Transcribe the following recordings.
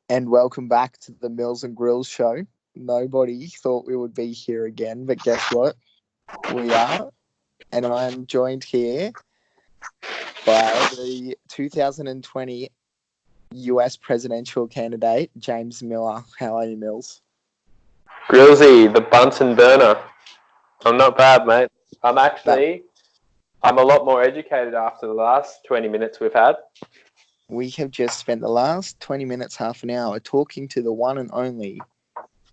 And welcome back to the Milz and Gryllz show. Nobody thought we would be here again, but guess what? We are. And I'm joined here by the 2020 US presidential candidate, James Miller. How are you, Mills? Grillsy, the Bunsen burner. I'm not bad, mate. That I'm a lot more educated after the last 20 minutes we've had. we have just spent the last 20 minutes, half an hour, talking to the one and only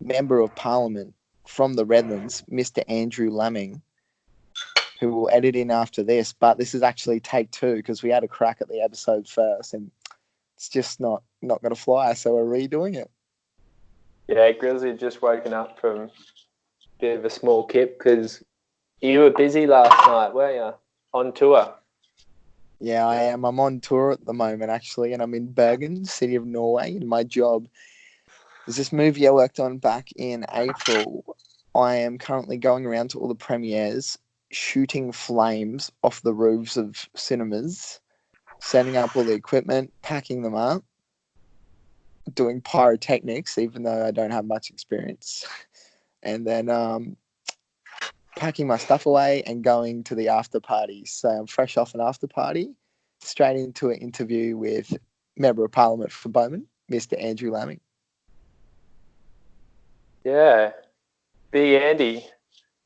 Member of Parliament from the Redlands, Mr. Andrew Laming, who will edit in after this. But this is actually take two because we had a crack at the episode first and it's just not going to fly. So we're redoing it. Yeah, Grillsy had just woken up from a bit of a small kip because you were busy last night, weren't you? On tour. Yeah, I am. I'm on tour at the moment, actually, and I'm in Bergen, city of Norway, and my job is this movie I worked on back in April. I am currently going around to all the premieres, shooting flames off the roofs of cinemas, setting up all the equipment, packing them up, doing pyrotechnics, even though I don't have much experience, and then packing my stuff away and going to the after party. So I'm fresh off an after party, straight into an interview with Member of Parliament for Bowman, Mr. Andrew Laming. Yeah, Big Andy,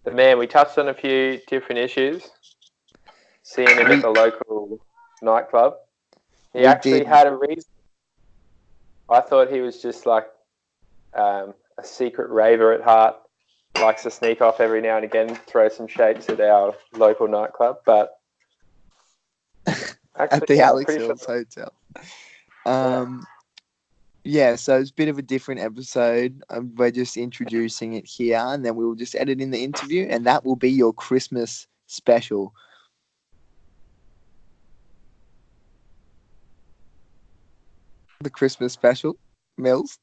the man. We touched on a few different issues. Seeing him at the local nightclub. He actually had a reason. I thought he was just like a secret raver at heart, likes to sneak off every now and again, throw some shapes at our local nightclub, but at the Alex Hills Hotel. Yeah, so it's a bit of a different episode. We're just introducing it here, and then we will just edit in the interview, and that will be your Christmas special. The Christmas special, Mills.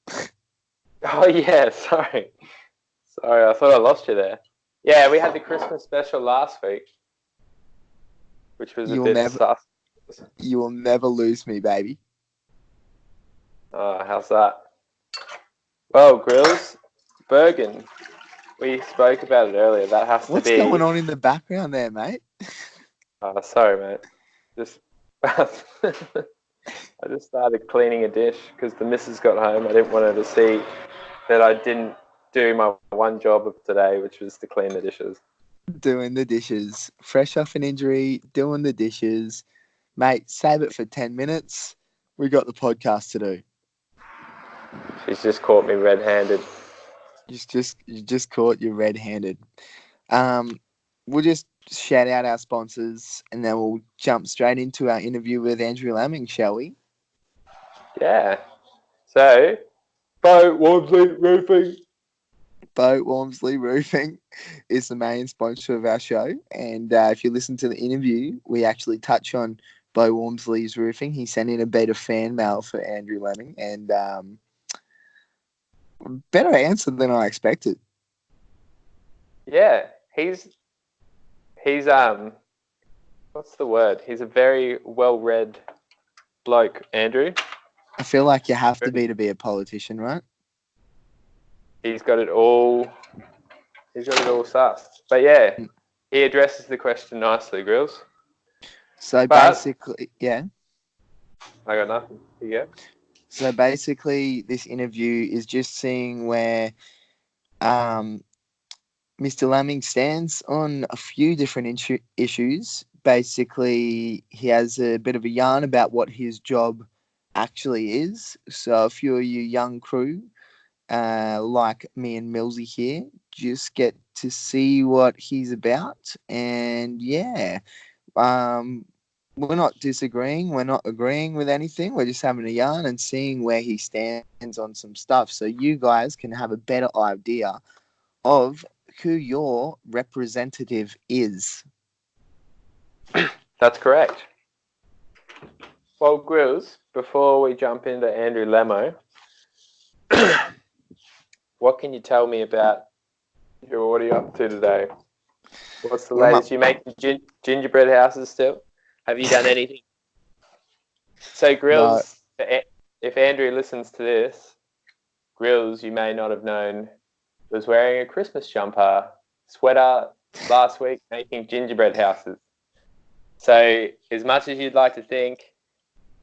Oh yeah, sorry, I thought I lost you there. Yeah, we had the Christmas special last week, which was a bit sus. You will never lose me, baby. Oh, how's that? Well, Grills, Bergen. We spoke about it earlier. That has to be. What's going on in the background there, mate? Oh, sorry, mate. Just I just started cleaning a dish because the missus got home. I didn't want her to see that I didn't do my one job of today, which was to clean the dishes. Doing the dishes. Fresh off an injury, doing the dishes. Mate, save it for 10 minutes. We got the podcast to do. She's just caught me red-handed. You just caught you red-handed. We'll just shout out our sponsors and then we'll jump straight into our interview with Andrew Laming, shall we? Yeah. So, Boat Wormsley Roofing. Boat Wormsley Roofing is the main sponsor of our show. And if you listen to the interview, we actually touch on Bo Wormsley's roofing. He sent in a bit of fan mail for Andrew Laming and better answer than I expected. Yeah, he's what's the word? He's a very well-read bloke, Andrew. I feel like you have to be a politician, right? He's got it all sussed. But yeah, he addresses the question nicely, Grills. So basically, yeah. I got nothing. Here you go. So basically, this interview is just seeing where Mr. Laming stands on a few different issues. Basically, he has a bit of a yarn about what his job actually is. So if you're you young crew, like me and Millsy here, just get to see what he's about. And yeah, we're not disagreeing. We're not agreeing with anything. We're just having a yarn and seeing where he stands on some stuff. So you guys can have a better idea of who your representative is. That's correct. Well, Grills, before we jump into Andrew Lamo, what can you tell me about your what are you up to today? What's the latest? You make gingerbread houses still? Have you done anything? So, Grills, if Andrew listens to this, Gryllz, you may not have known, was wearing a Christmas jumper, sweater last week, making gingerbread houses. So, as much as you'd like to think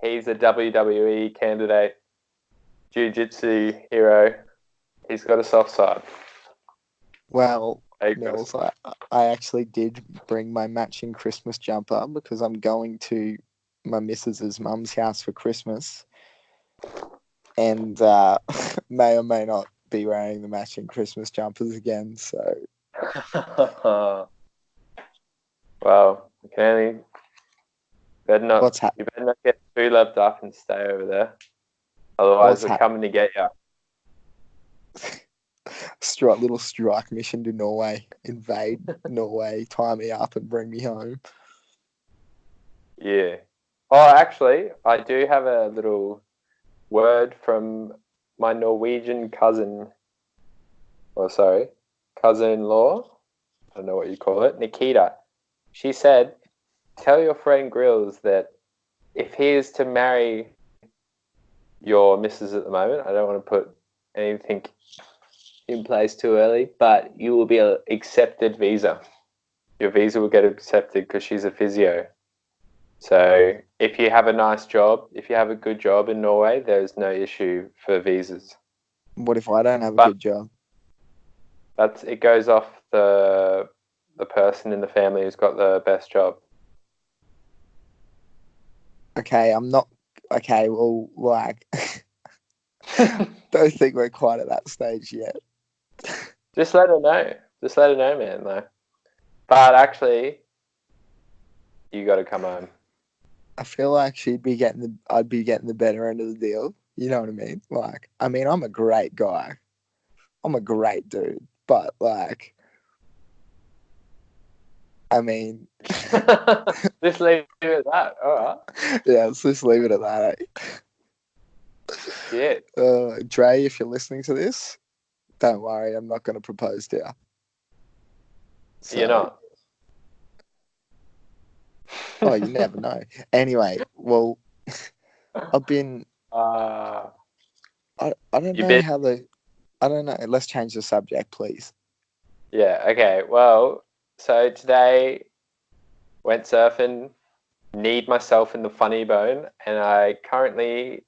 he's a WWE candidate, jiu-jitsu hero, he's got a soft side. Well, Mills, I actually did bring my matching Christmas jumper because I'm going to my missus's mum's house for Christmas, and may or may not be wearing the matching Christmas jumpers again. So, well, you can only better not. What's You better not get too loved up and stay over there. Otherwise, we're coming to get you. Little strike mission to Norway. Invade Norway, tie me up and bring me home. Yeah. Oh, actually, I do have a little word from my Norwegian cousin. Oh, sorry. Cousin-in-law. I don't know what you call it. Nikita. She said, tell your friend Gryllz that if he is to marry your missus at the moment, I don't want to put anything in place too early, but you will be an accepted visa. Your visa will get accepted because she's a physio. So if you have a nice job, if you have a good job in Norway, there's no issue for visas. What if I don't have a good job? It goes off the person in the family who's got the best job. Okay, I'm not. Okay, well, like, don't think we're quite at that stage yet. Just let her know. Just let her know, man. Though. But actually, you got to come home. I feel like I'd be getting the better end of the deal. You know what I mean? Like, I mean, I'm a great guy. I'm a great dude. But, like, I mean... Just leave it at that. All right. Yeah, let's just leave it at that, eh? Yeah. Dre, if you're listening to this, don't worry. I'm not going to propose to you. So, you're not? Oh, you never know. Anyway, well, I've been... I don't know how the... I don't know. Let's change the subject, please. Yeah, okay. Well, so today went surfing, kneed myself in the funny bone, and I currently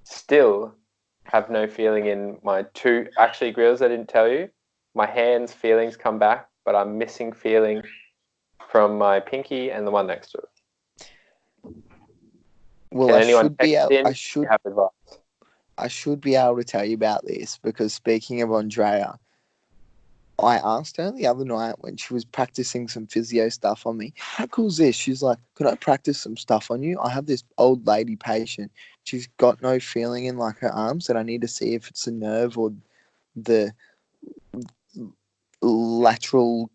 still have no feeling in my two... Actually, Gryllz, I didn't tell you. My hands' feelings come back, but I'm missing feeling from my pinky and the one next to it. Well, Can I anyone should be able... have advice? I should be able to tell you about this because speaking of Andrea, I asked her the other night when she was practicing some physio stuff on me, how cool is this? She's like, could I practice some stuff on you? I have this old lady patient. She's got no feeling in like her arms and I need to see if it's a nerve or the lateral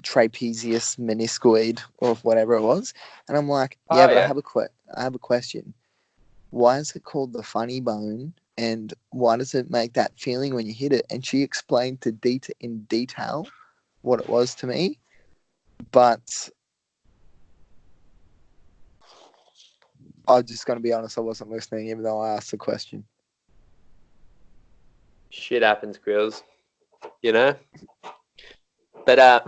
trapezius meniscoid or whatever it was. And I'm like, yeah, but I have a question. Why is it called the funny bone? And why does it make that feeling when you hit it? And she explained in detail what it was to me. But I'm just going to be honest, I wasn't listening even though I asked the question. Shit happens, Gryllz. You know? But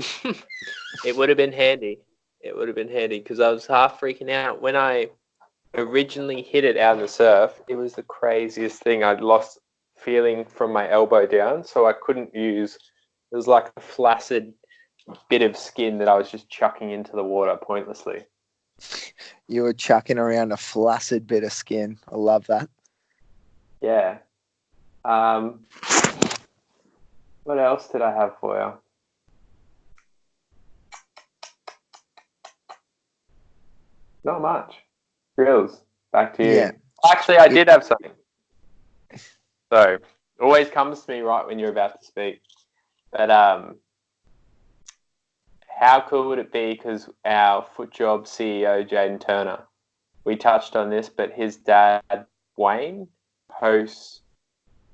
it would have been handy. It would have been handy because I was half freaking out. When I originally hit it out of the surf, it was the craziest thing. I'd lost feeling from my elbow down, so I couldn't use... It was like a flaccid bit of skin that I was just chucking into the water pointlessly. You were chucking around a flaccid bit of skin. I love that. Yeah. What else did I have for you? Not much. Gryllz, back to you. Yeah. Actually, I did have something. So, it always comes to me right when you're about to speak. But how cool would it be, because our Foot Job CEO, Jaden Turner, we touched on this, but his dad, Wayne, hosts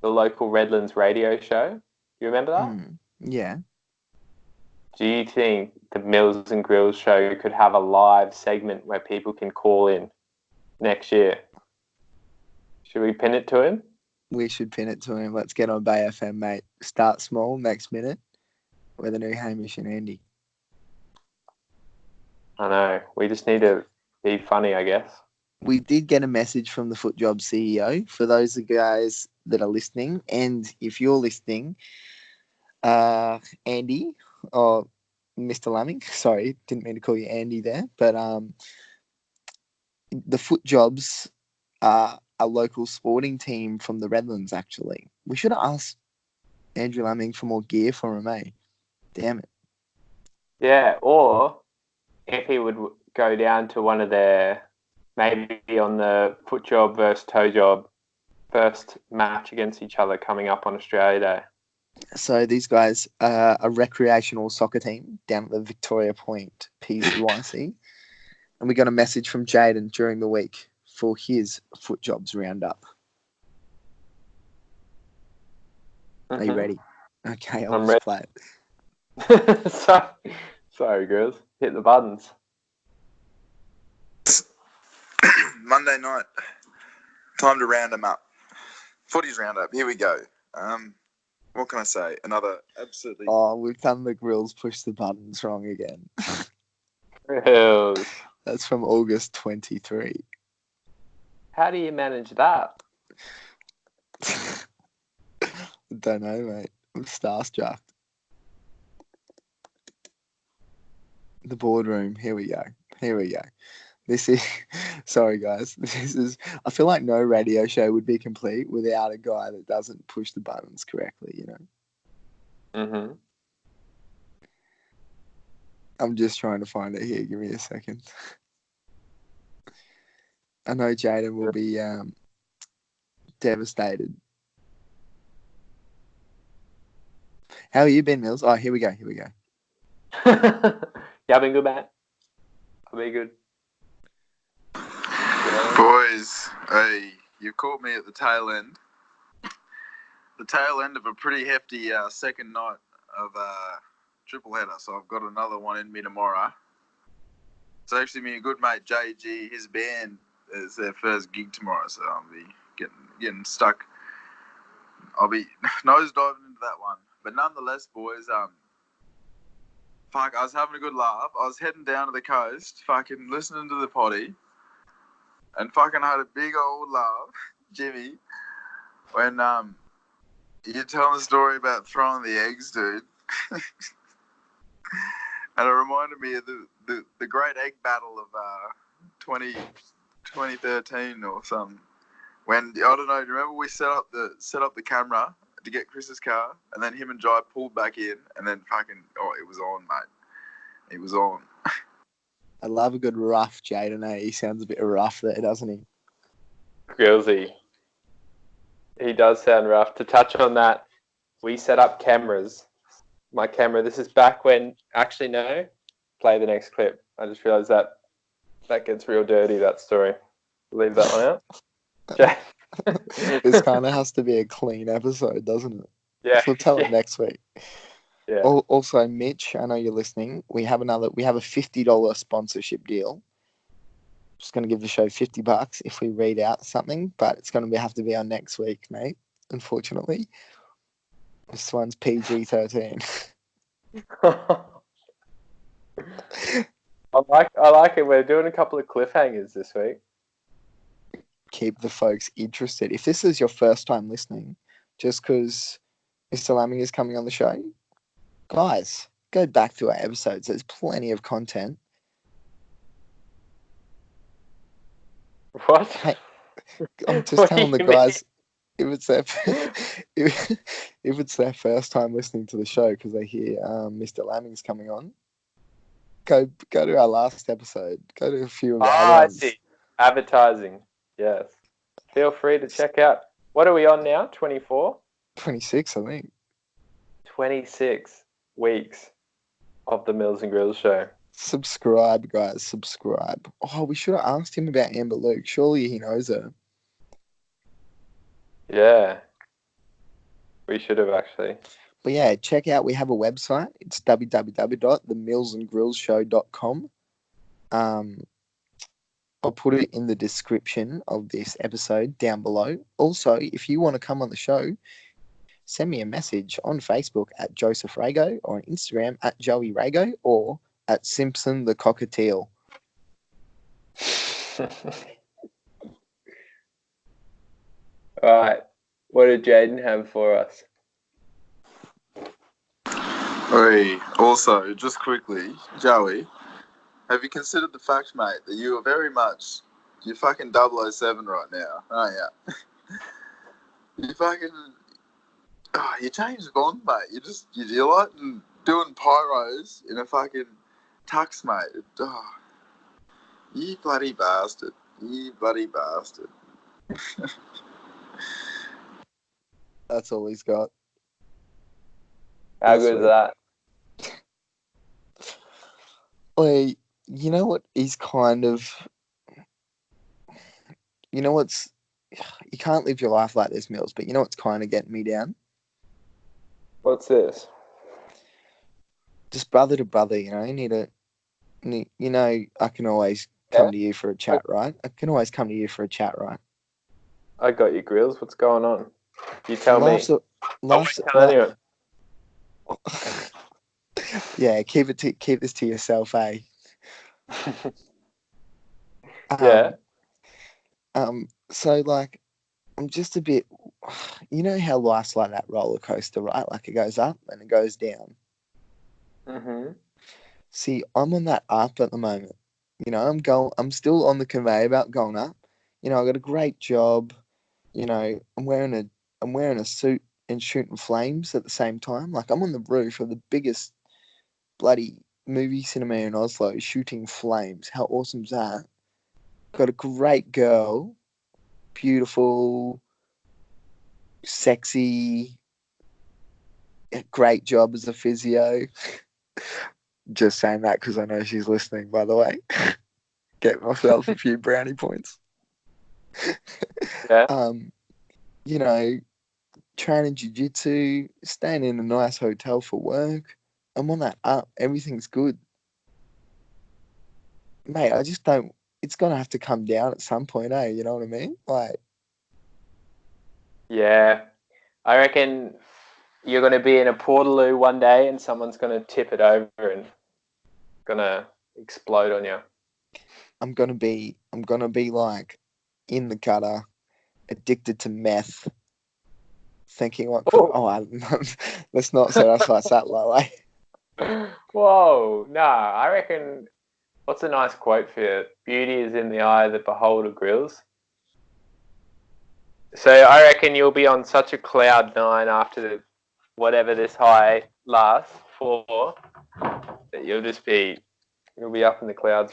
the local Redlands radio show. You remember that? Yeah. Do you think the Milz and Gryllz show could have a live segment where people can call in next year? Should we pin it to him? We should pin it to him. Let's get on Bay FM, mate. Start small, next minute. We're the new Hamish and Andy. I know. We just need to be funny, I guess. We did get a message from the Foot Job CEO for those guys that are listening. And if you're listening, Andy or Mr. Lamming, sorry, didn't mean to call you Andy there, but the Foot Jobs are a local sporting team from the Redlands, actually. We should have asked Andrew Lamming for more gear for him, eh? Damn it. Yeah, or if he would go down to one of their, maybe on the Foot Job versus Toe Job first match against each other coming up on Australia Day. So these guys are a recreational soccer team down at the Victoria Point PCYC. And we got a message from Jaden during the week for his Foot Jobs roundup. Are you ready? Okay, I'll just play it. Sorry, girls. Hit the buttons. Monday night. Time to round them up. Footies roundup. Here we go. What can I say? Another absolutely... Oh, we've done the Gryllz push the buttons wrong again. Gryllz. That's from August 23. How do you manage that? Don't know, mate. I'm starstruck. The boardroom. Here we go. This is... Sorry, guys. I feel like no radio show would be complete without a guy that doesn't push the buttons correctly, you know? Mm-hmm. I'm just trying to find it here. Give me a second. I know Jaden will be devastated. How have you been, Mills? Oh, here we go. Yeah, I've been good, man. I've been good. Boys, hey, you caught me at the tail end. The tail end of a pretty hefty second night of triple header. So I've got another one in me tomorrow. It's actually me and good mate JG, his band is their first gig tomorrow, so I'll be getting stuck. I'll be nose diving into that one. But nonetheless, boys, I was having a good laugh. I was heading down to the coast, fucking listening to the potty, and fucking had a big old laugh, Jimmy, when you're telling the story about throwing the eggs, dude. And it reminded me of the great egg battle of 2013 or something. When, I don't know, remember we set up the camera to get Chris's car, and then him and Jai pulled back in, and then fucking, it was on, mate. It was on. I love a good rough Jaden, eh? He sounds a bit rough there, doesn't he? Gryllzy. He does sound rough. To touch on that, we set up cameras. My camera, this is back when, actually no, play the next clip. I just realised that gets real dirty, that story. Leave that one out. This kind of has to be a clean episode, doesn't it? Yeah. We'll tell it next week. Yeah. Also, Mitch, I know you're listening. We have a $50 sponsorship deal. Just going to give the show $50 if we read out something, but it's going to have to be on next week, mate. Unfortunately, this one's PG-13. I like it. We're doing a couple of cliffhangers this week. Keep the folks interested. If this is your first time listening, just because Mr. Lamming is coming on the show, guys, go back to our episodes. There's plenty of content. What? Hey, I'm just telling the guys, if it's their first time listening to the show because they hear Mr. Lamming's coming on, go to our last episode. Go to a few of our ones. I see. Advertising. Yes. Feel free to check out. What are we on now? 24? 26, I think. 26 weeks of the Milz and Gryllz show. Subscribe, guys. Subscribe. Oh, we should have asked him about Amber Luke. Surely he knows her. Yeah. We should have, actually. But yeah, check out. We have a website. It's www.themilzandgryllzshow.com. I'll put it in the description of this episode down below. Also, if you want to come on the show, send me a message on Facebook at Joseph Rago or on Instagram at Joey Rago or at Simpson the Cockatiel. All right. What did Jaden have for us? Oi, also, just quickly, Joey, have you considered the fact, mate, that you are very much, you're fucking 007 right now, aren't you? You fucking, you James Bond, mate. You're like doing pyros in a fucking tux, mate. Oh, you bloody bastard. You bloody bastard. That's all he's got. How good is that? Wait, you know what is kind of... You know what's... You can't live your life like this, Mills, but you know what's kind of getting me down? What's this? Just brother to brother, you know, you know, I can always come to you for a chat, right? I can always come to you for a chat, right? I got you, Gryllz. What's going on? You tell me. Tell anyone. Yeah, keep this to yourself, eh? Yeah. So like, I'm just a bit. You know how life's like that roller coaster, right? Like it goes up and it goes down. Mhm. See, I'm on that up at the moment. You know, I'm still on the conveyor belt going up. You know, I got a great job. You know, I'm wearing a suit and shooting flames at the same time. Like I'm on the roof of the biggest bloody movie cinema in Oslo shooting flames. How awesome's that? Got a great girl, beautiful, sexy, great job as a physio. Just saying that because I know she's listening, by the way. Get myself a few brownie points. Yeah. You know, training jiu-jitsu, staying in a nice hotel for work. I'm on that up. Everything's good. Mate, I just don't... It's going to have to come down at some point, eh? You know what I mean? Like... Yeah. I reckon you're going to be in a portaloo one day and someone's going to tip it over and going to explode on you. I'm going to be like in the gutter, addicted to meth, thinking what could... let's not set us like that low, eh? Whoa. No, I reckon... What's a nice quote for you? Beauty is in the eye of the beholder, Gryllz. So I reckon you'll be on such a cloud nine after whatever this high lasts for that you'll be up in the clouds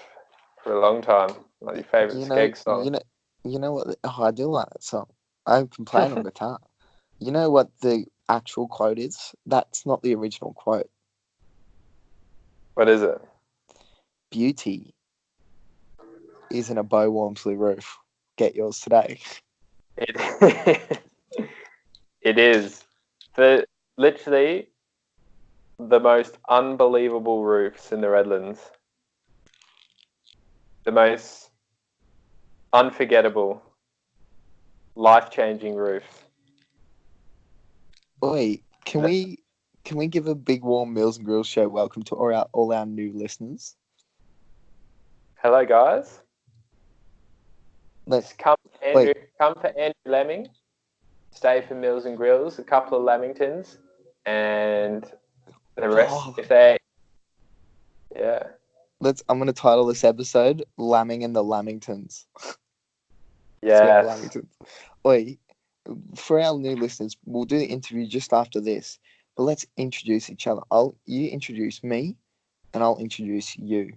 for a long time. Like your favourite Skeg song. You know what? I do like that song. I can play it on guitar. You know what the actual quote is? That's not the original quote. What is it? Beauty is in a Bo Walmsley roof. Get yours today. It is. Literally the most unbelievable roofs in the Redlands. The most unforgettable, life-changing roofs. Oi, can we give a big warm Milz and Gryllz show welcome to all our new listeners? Hello, guys. Let's come for Andrew Lemming. Stay for Milz and Gryllz. A couple of Lamingtons, and the rest yeah. I'm going to title this episode "Lamming and the Lamingtons." Yeah. Lamingtons. Oi, for our new listeners, we'll do the interview just after this. But let's introduce each other. You introduce me, and I'll introduce you.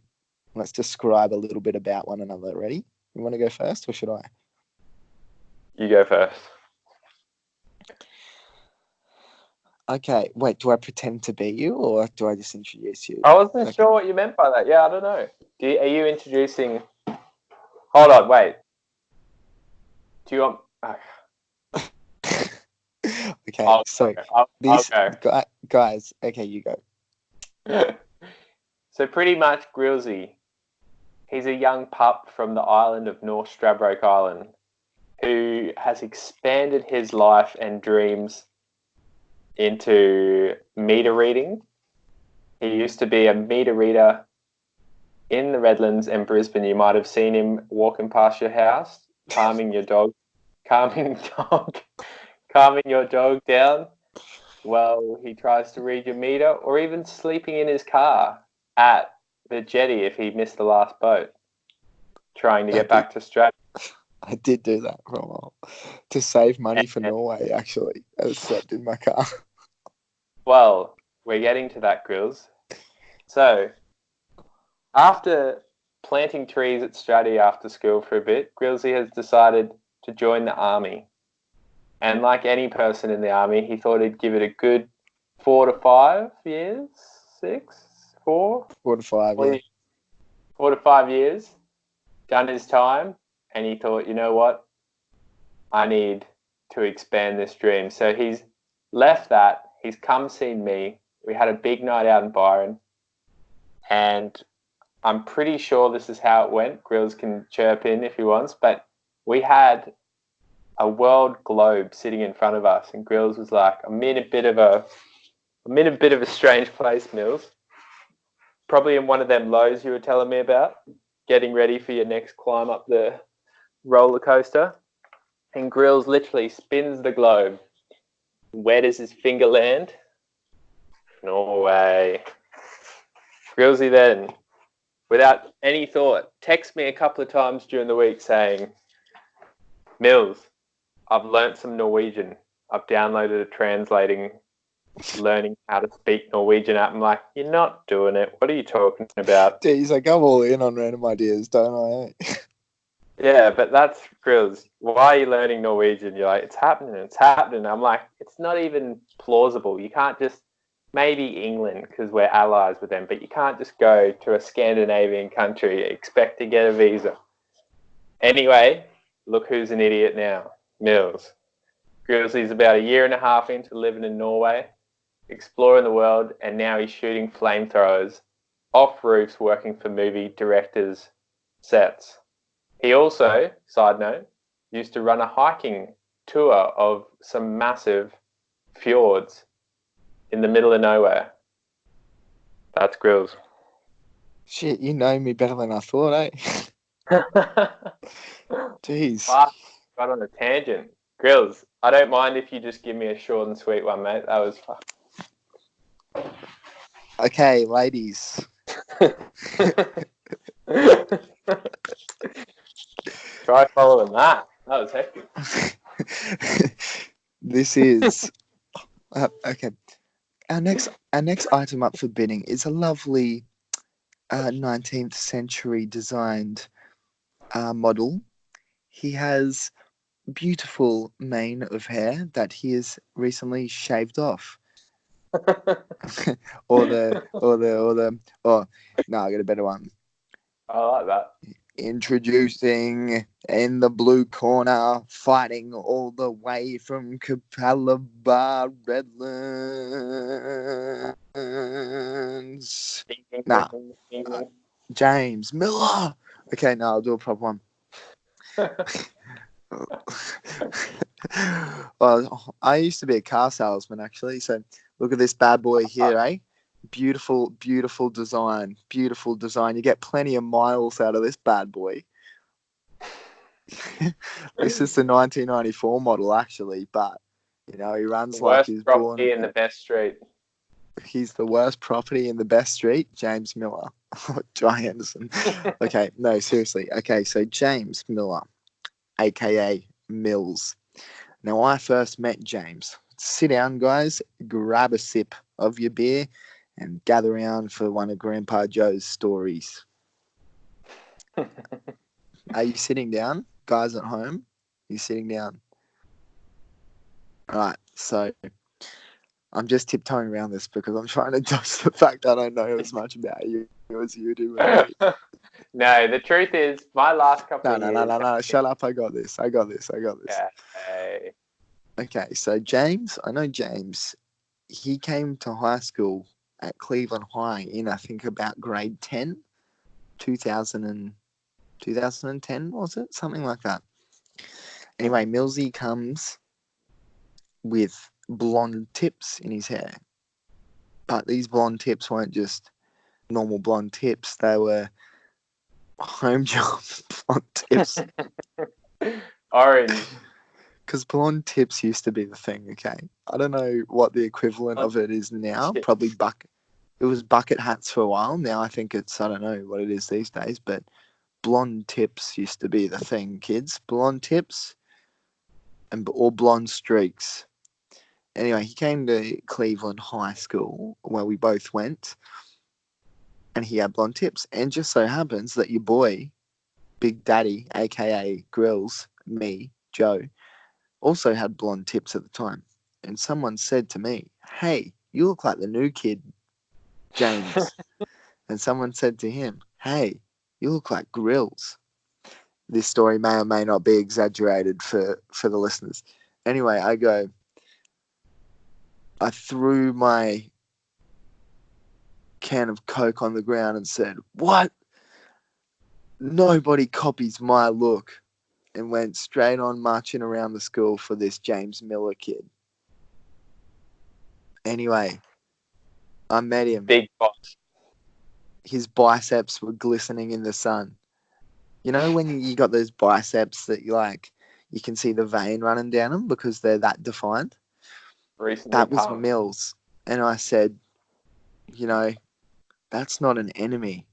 Let's describe a little bit about one another. Ready? You want to go first, or should I? You go first. Okay. Wait, do I pretend to be you, or do I just introduce you? I wasn't sure what you meant by that. Yeah, I don't know. Are you introducing... Hold on, wait. Do you want... Okay, I'll go. Guys, okay, you go. So pretty much, Gryllzy, He's a young pup from the island of North Stradbroke Island who has expanded his life and dreams into meter reading. He used to be a meter reader in the Redlands and Brisbane. You might have seen him walking past your house, calming your dog down while he tries to read your meter, or even sleeping in his car at the jetty if he missed the last boat, trying to get back to Strat. I did do that for a while to save money for Norway, actually. I slept in my car. Well, we're getting to that, Gryllz. So, after planting trees at Stratty after school for a bit, Grylsy has decided to join the army. And like any person in the army, he thought he'd give it a good 4 to 5 years, 4 to 5, yeah. 4 to 5 years, done his time, and he thought, you know what, I need to expand this dream. So he's left that, he's come seen me, we had a big night out in Byron, and I'm pretty sure this is how it went. Gryllz can chirp in if he wants, but we had a world globe sitting in front of us, and Gryllz was like, I'm in a bit of a strange place, Milz. Probably in one of them lows you were telling me about, getting ready for your next climb up the roller coaster. And Gryllz literally spins the globe. Where does his finger land? Norway. Grylsy then, without any thought, texts me a couple of times during the week saying, Milz, I've learnt some Norwegian. I've downloaded a translating, learning how to speak Norwegian app. I'm like, you're not doing it. What are you talking about? Geez, like I'm all in on random ideas, don't I? Yeah, but that's Gryllz. Why are you learning Norwegian? You're like, it's happening. I'm like, it's not even plausible. You can't just, maybe England, because we're allies with them, but you can't just go to a Scandinavian country, expect to get a visa. Anyway, look who's an idiot now. Milz. Grylsy's about a year and a half into living in Norway, exploring the world, and now he's shooting flamethrowers off roofs working for movie directors' sets. He also, side note, used to run a hiking tour of some massive fjords in the middle of nowhere. That's Gryllz. Shit, you know me better than I thought, eh? Jeez. Got on a tangent. Gryllz, I don't mind if you just give me a short and sweet one, mate. That was fun. Okay, ladies. Try following that. That was hectic. This is okay. Our next item up for bidding is a lovely 19th century designed model. He has beautiful mane of hair that he has recently shaved off. or no, I got a better one. I like that. Introducing in the blue corner, fighting all the way from Capalaba, Redlands. James Miller. Okay, no, I'll do a proper one. Well, I used to be a car salesman, actually. So look at this bad boy here, eh? Beautiful, beautiful design. Beautiful design. You get plenty of miles out of this bad boy. This is the 1994 model, actually, but you know he runs like he's born in the best street. He's the worst property in the best street, James Miller. Dry Anderson. Okay, no, seriously. Okay, so James Miller, aka Milz. Now, I first met James. Sit down, guys. Grab a sip of your beer and gather around for one of Grandpa Joe's stories. Are you sitting down? Guys at home, you sitting down? All right, so I'm just tiptoeing around this because I'm trying to dodge the fact that I don't know as much about you as you do. No, the truth is, my last couple of years... No, shut up. I got this. Okay. Okay, so James, I know James. He came to high school at Cleveland High in, I think, about grade 10, 2000 and 2010, was it? Something like that. Anyway, Millsy comes with blonde tips in his hair. But these blonde tips weren't just normal blonde tips. They were home job blonde tips. Orange. Because blonde tips used to be the thing, okay? I don't know what the equivalent of it is now. Probably bucket. It was bucket hats for a while. Now I think it's, I don't know what it is these days, but blonde tips used to be the thing, kids. Blonde tips or blonde streaks. Anyway, he came to Cleveland High School, where we both went, and he had blonde tips. And just so happens that your boy, Big Daddy, a.k.a. Gryllz, me, Joe, also had blonde tips at the time. And someone said to me, "Hey, you look like the new kid, James." And someone said to him, "Hey, you look like Gryllz." This story may or may not be exaggerated for the listeners. Anyway, I threw my can of Coke on the ground and said, "What? Nobody copies my look." And went straight on marching around the school for this James Miller kid. Anyway, I met him. Big boss. His biceps were glistening in the sun. You know when you got those biceps that you can see the vein running down them because they're that defined? Recently that was pumped. Milz. And I said, that's not an enemy.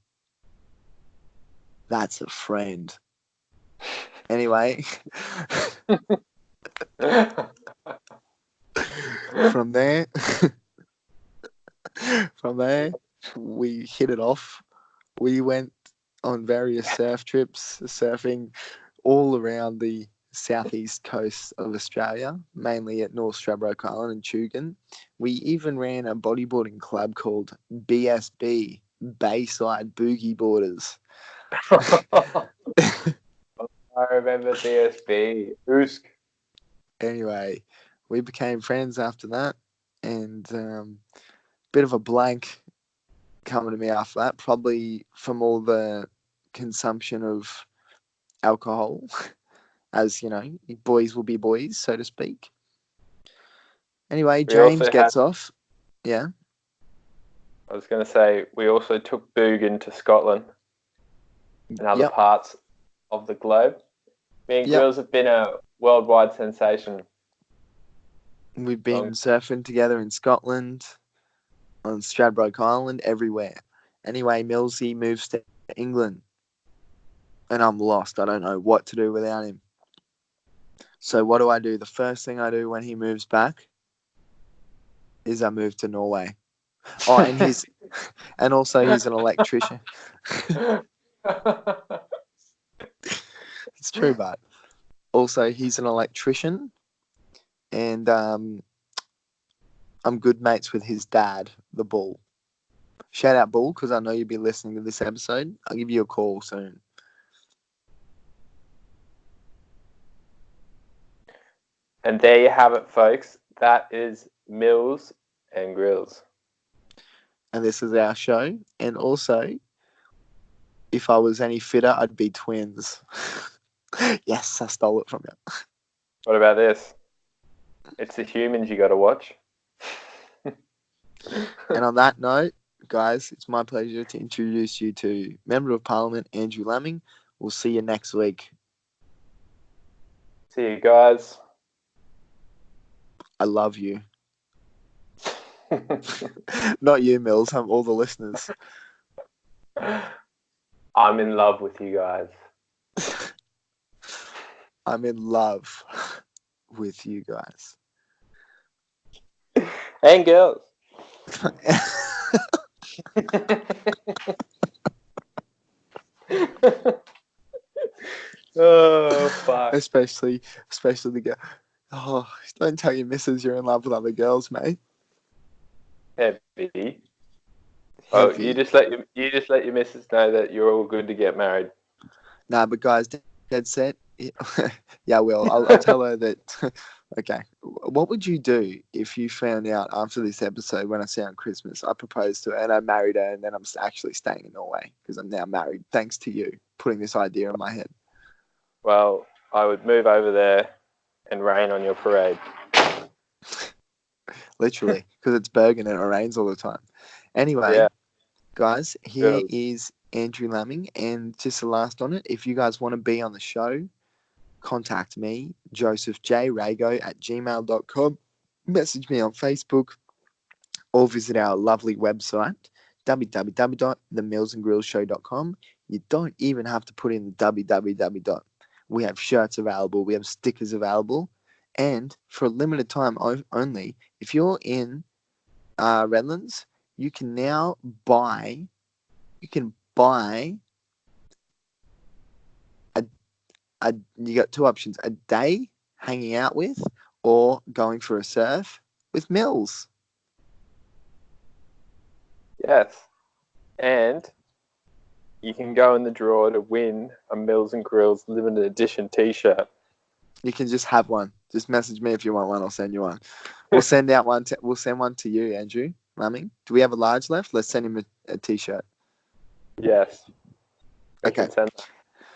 That's a friend. Anyway, from there, we hit it off. We went on various surf trips, surfing all around the southeast coast of Australia, mainly at North Stradbroke Island and Tugun. We even ran a bodyboarding club called BSB, Bayside Boogie Boarders. I remember BSB. Oosk. Anyway, we became friends after that, and bit of a blank coming to me after that, probably from all the consumption of alcohol, as boys will be boys, so to speak. Anyway, James gets off. Yeah. I was going to say, we also took Boogan to Scotland and other parts of the globe. Me and Gryllz have been a worldwide sensation. We've been surfing together in Scotland, on Stradbroke Island, everywhere. Anyway, Millsy moves to England, and I'm lost. I don't know what to do without him. So what do I do? The first thing I do when he moves back is I move to Norway. Oh, and also he's an electrician. It's true, but also he's an electrician, and I'm good mates with his dad, the Bull. Shout out, Bull, because I know you'll be listening to this episode. I'll give you a call soon. And there you have it, folks. That is Milz and Gryllz. And this is our show. And also, if I was any fitter, I'd be twins. Yes, I stole it from you. What about this? It's the humans you got to watch. And on that note, guys, it's my pleasure to introduce you to Member of Parliament Andrew Laming. We'll see you next week. See you guys. I love you. Not you, Mills. I'm all the listeners. I'm in love with you guys. I'm in love with you guys. And girls. Oh, fuck. Especially the girl. Oh, don't tell your missus you're in love with other girls, mate. Heavy. Oh, you just let your missus know that you're all good to get married. Nah, but guys, dead set. Yeah, well, I'll tell her that Okay. What would you do if you found out after this episode when I say on Christmas I proposed to her and I married her and then I'm actually staying in Norway because I'm now married thanks to you putting this idea in my head? Well, I would move over there and rain on your parade. Literally, because it's Bergen and it rains all the time. Anyway, Yeah. guys, here Good. is Andrew Lamming, and just the last on it, if you guys want to be on the show, contact me, josephjrago@gmail.com, message me on Facebook, or visit our lovely website, www.themilzandgryllshow.com. You don't even have to put in the www. We have shirts available, we have stickers available, and for a limited time only, if you're in Redlands, you can now buy you got two options: a day hanging out with, or going for a surf with Milz. Yes. And you can go in the draw to win a Milz and Gryllz limited edition T-shirt. You can just have one. Just message me if you want one. I'll send you one. We'll send out one. We'll send one to you, Andrew Lamming. Do we have a large left? Let's send him a T-shirt. Yes. We Okay. can send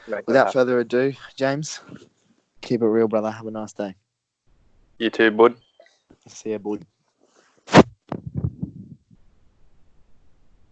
that. Without further ado, James, keep it real, brother. Have a nice day. You too, bud. See ya, bud.